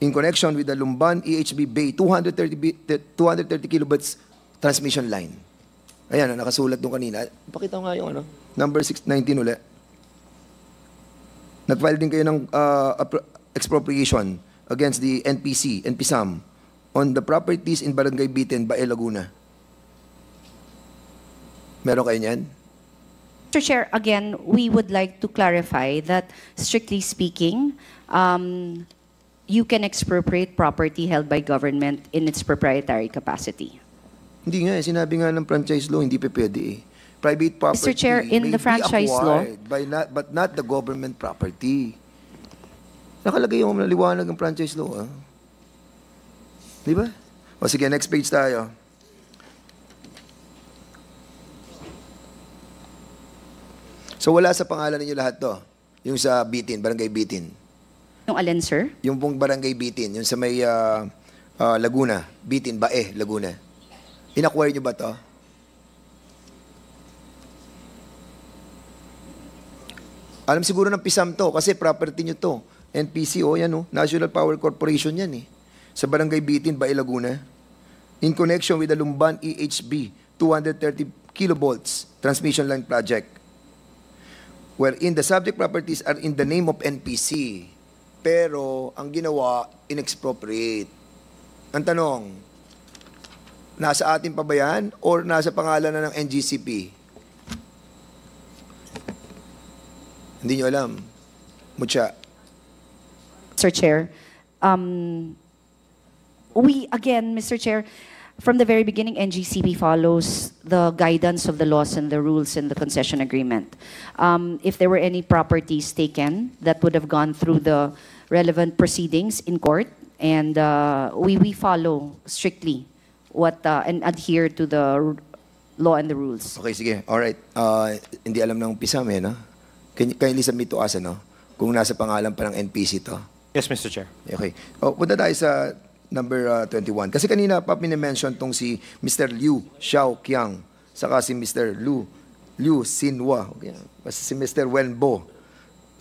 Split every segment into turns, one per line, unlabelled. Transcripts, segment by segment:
in connection with the Lumban EHB Bay 230 kilobits transmission line. Ayan, nakasulat doon kanina. Pakita ko nga yung number 619 ulit. Nag-file din kayo ng expropriation against the NPSAM on the properties in Barangay Bitin, Bae, Laguna. Meron kayo niyan?
Mr. Chair, again, we would like to clarify that, strictly speaking, you can expropriate property held by government in its proprietary capacity.
Hindi nga, sinabi nga ng franchise law, hindi pa pwede eh. Private property
Mr. Chair, in the franchise law,
but not the government property. Nakalagay yung naliwanag ng franchise law. Di ba? O sige, next page tayo. So wala sa pangalan ninyo lahat to? Yung sa Bitin, Barangay Bitin?
Yung alin, sir?
Yung pong Barangay Bitin, yung sa may Laguna, Bitin, Bae, Laguna. In-acquire nyo ba to? Alam siguro ng PSAM to, kasi property nyo to. NPCO, yan o. National Power Corporation yan eh. Sa Barangay Bitin, Bae, Laguna. In connection with the Lumban EHB 230 kilovolts transmission line project, wherein the subject properties are in the name of NPC. Pero, ang ginawa, in-expropriate. Ang tanong, nasa atin pa ba yan or nasa pangalan na ng NGCP? Hindi nyo alam. Mucha.
Mr. Chair, we, again, Mr. Chair, from the very beginning, NGCP follows the guidance of the laws and the rules in the concession agreement. If there were any properties taken, that would have gone through the relevant proceedings in court, and we follow strictly what and adhere to the law and the rules.
Okay, sige. Alright. Hindi alam ng PSAM eh, no? Kindly submit to us, no? Kung nasa pangalan pa ng NPC to.
Yes, Mr. Chair.
Okay. Punta tayo sa number 21. Kasi kanina pa minimension tong si Mr. Liu Xiaoqiang, saka si Mr. Liu Xinhua, okay, si Mr. Wenbo.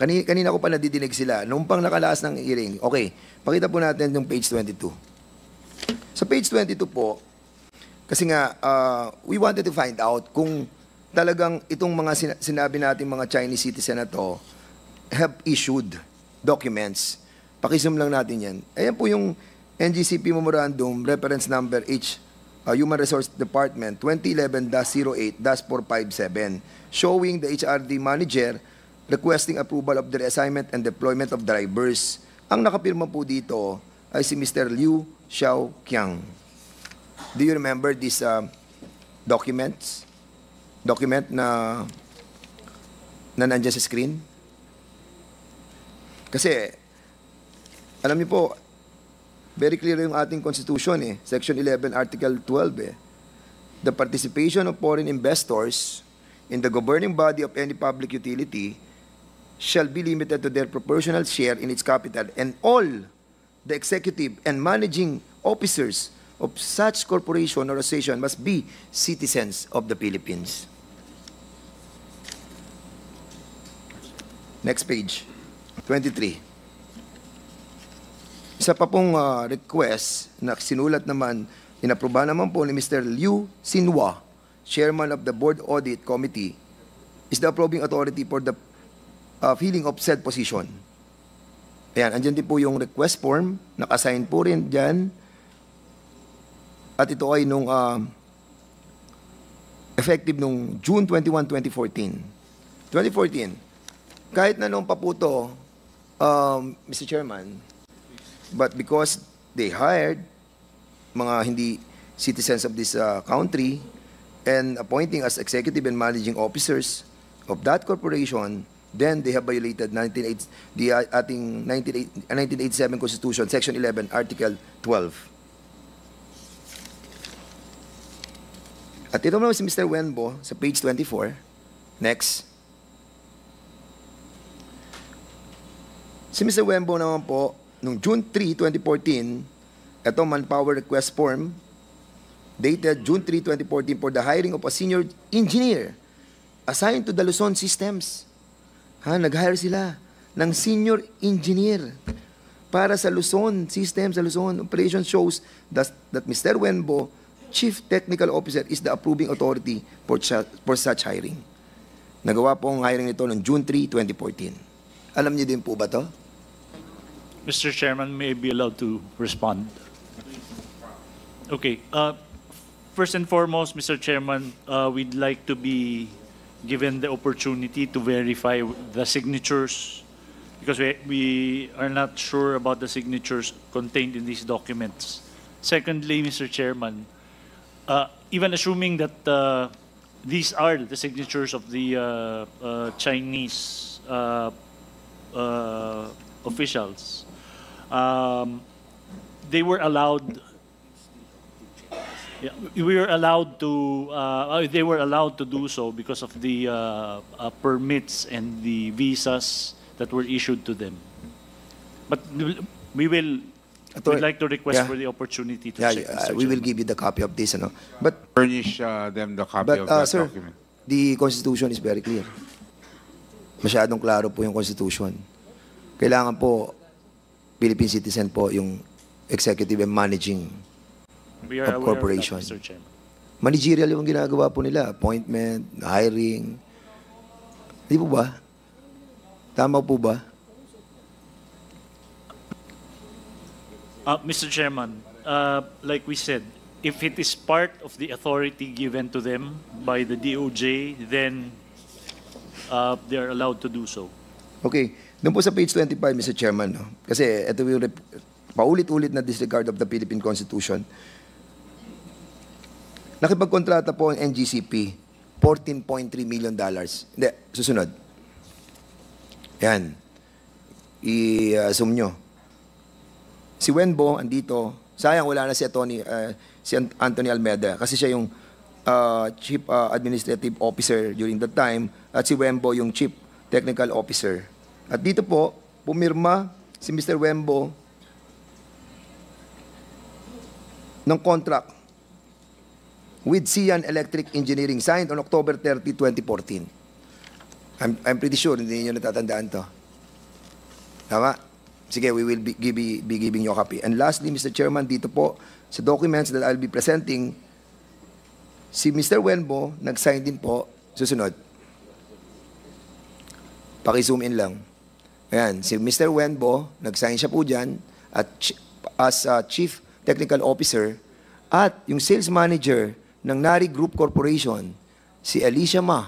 Kanina ko pa nadidinig sila. Nung pang nakalaas ng hearing. Okay, pakita po natin yung page 22. Sa page 22 po, kasi nga, we wanted to find out kung talagang itong mga sinabi natin mga Chinese citizen na to have issued documents. Pakizoom lang natin yan. Ayan po yung NGCP Memorandum, reference number H, Human Resource Department 2011-08-457, showing the HRD manager requesting approval of the reassignment and deployment of drivers. Ang nakapirma po dito ay si Mr. Liu Xiaoqiang. Do you remember these documents? Document na nandiyan sa screen? Kasi, alam niyo po, very clear yung ating Constitution eh. Section 11, Article 12 eh. The participation of foreign investors in the governing body of any public utility shall be limited to their proportional share in its capital, and all the executive and managing officers of such corporation or association must be citizens of the Philippines. Next page, 23. Isa pa pong request na sinulat naman, inaprobahan naman po ni Mr. Liu Xinhua, Chairman of the Board Audit Committee, is the approving authority for the filling of said position. Ayan, andyan din po yung request form, naka-assign po rin dyan. At ito ay nung effective nung June 21, 2014. 2014. Kahit na noong pa po ito, Mr. Chairman, but because they hired mga hindi citizens of this country and appointing as executive and managing officers of that corporation, then they have violated the ating 1987 Constitution, Section 11, Article 12. At ito naman si Mr. Wenbo sa page 24. Next. Si Mr. Wenbo naman po, noong June 3, 2014, ito manpower request form, dated June 3, 2014, for the hiring of a senior engineer assigned to the Luzon Systems. Nag-hire sila ng senior engineer para sa Luzon, system sa Luzon. Operation shows that Mr. Wenbo, Chief Technical Officer, is the approving authority for such hiring. Nagawa po ang hiring nito noong June 3, 2014. Alam niyo din po ba to?
Mr. Chairman, may I be allowed to respond? Okay. First and foremost, Mr. Chairman, we'd like to be given the opportunity to verify the signatures because we are not sure about the signatures contained in these documents. Secondly, Mr. Chairman, even assuming that these are the signatures of the Chinese officials, they were allowed. Yeah, we were allowed to. They were allowed to do so because of the permits and the visas that were issued to them. But we will. We'd like to request for the opportunity to check.
We will give you the copy of this, ano. But
Furnish them the copy of that
sir,
document.
the Constitution is very clear. Masyadong klaro po yung Constitution. Kailangan po Philippine citizen po yung executive and managing
We are
of
aware
corporation.
of that, Mr. Chairman.
Managerial yung ginagawa po nila. Appointment, hiring. Di po ba? Tama po ba?
Mr. Chairman, like we said, if it is part of the authority given to them by the DOJ, then they are allowed to do so.
Okay. Doon po sa page 25, Mr. Chairman, no? Kasi ito yung paulit-ulit na disregard of the Philippine Constitution. Nakipagkontrata po ang NGCP, $14.3 million. Hindi, susunod. Yan. I-assume nyo. Si Wenbo, andito. Sayang, wala na si Anthony Almeida kasi siya yung Chief Administrative Officer during that time at si Wenbo yung Chief Technical Officer. At dito po, pumirma si Mr. Wenbo ng contract with Sian Electric Engineering signed on October 30, 2014. I'm pretty sure hindi niyo natatandaan to. Tama? Sige, we will be giving you a copy. And lastly, Mr. Chairman, dito po sa documents that I'll be presenting, si Mr. Wenbo nag-sign din po. Susunod. Paki-zoom in lang. Ayan, si Mr. Wenbo, nag-sign siya po dyan at as Chief Technical Officer at yung sales manager ng NARI Group Corporation, si Alicia Ma,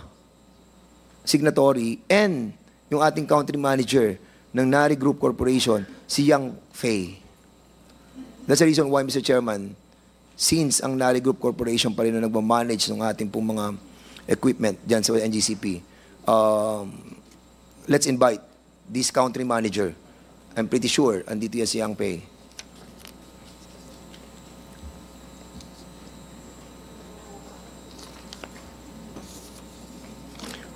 signatory, and yung ating country manager ng NARI Group Corporation, si Yang Fei. That's the reason why, Mr. Chairman, since ang NARI Group Corporation pa rin na nagmamanage ng ating pong mga equipment dyan sa NGCP, let's invite this country manager. I'm pretty sure, andito yan si Yang Fei.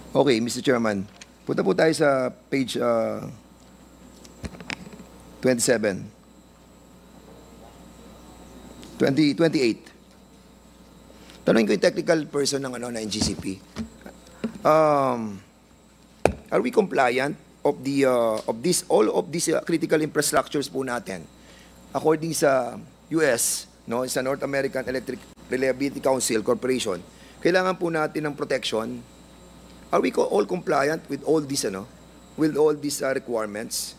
Okay, Mr. Chairman. Punta po tayo sa page 27. 28. Tanungin ko yung technical person ng na NGCP. Are we compliant of all of these critical infrastructures po natin? According sa US, no, sa North American Electric Reliability Council Corporation, kailangan po natin ng protection. Are we all compliant with all these requirements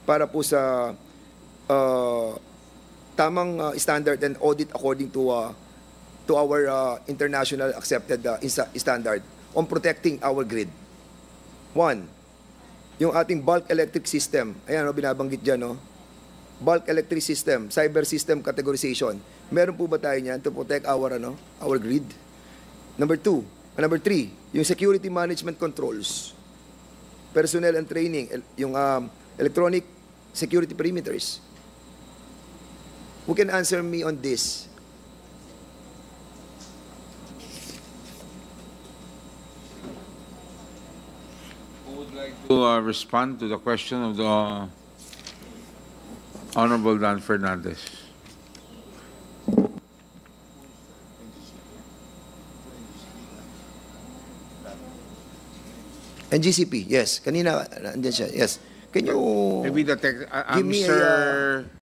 para po sa tamang standard and audit according to our international accepted standard on protecting our grid? One, yung ating bulk electric system. Ayan, binabanggit dyan, no? Bulk electric system, cyber system categorization. Meron po ba tayo niyan to protect our grid? Number three, yung security management controls, personnel and training, yung electronic security perimeters. Who can answer me on this?
Who would like to respond to the question of the Honorable Dan Fernandez?
NGCP, yes. Kanina, nandiyan siya, yes. Can you
Maybe the
give me
Mr.